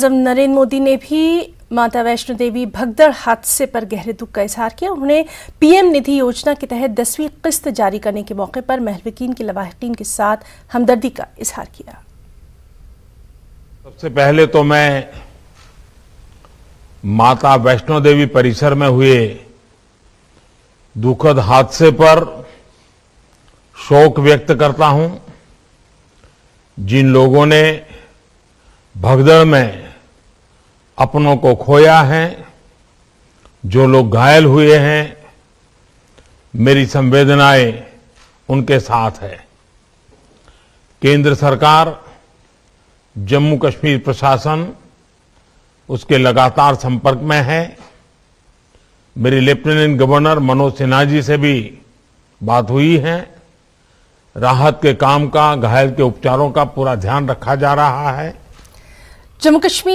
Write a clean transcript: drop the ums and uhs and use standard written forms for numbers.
नरेंद्र मोदी ने भी माता वैष्णो देवी भगदड़ हादसे पर गहरे दुख का इजहार किया। उन्होंने पीएम निधि योजना के तहत 10वीं किस्त जारी करने के मौके पर महलवीकीन की लवाहिकीन के साथ हमदर्दी का इजहार किया। सबसे पहले तो मैं माता वैष्णो देवी परिसर में हुए दुखद हादसे पर शोक व्यक्त करता हूं। जिन लोगों ने भगदड़ में अपनों को खोया है, जो लोग घायल हुए हैं, मेरी संवेदनाएं उनके साथ है। केंद्र सरकार, जम्मू कश्मीर प्रशासन उसके लगातार संपर्क में है। मेरी लेफ्टिनेंट गवर्नर मनोज सिन्हा जी से भी बात हुई है। राहत के काम का, घायल के उपचारों का पूरा ध्यान रखा जा रहा है। जम्मू कश्मीर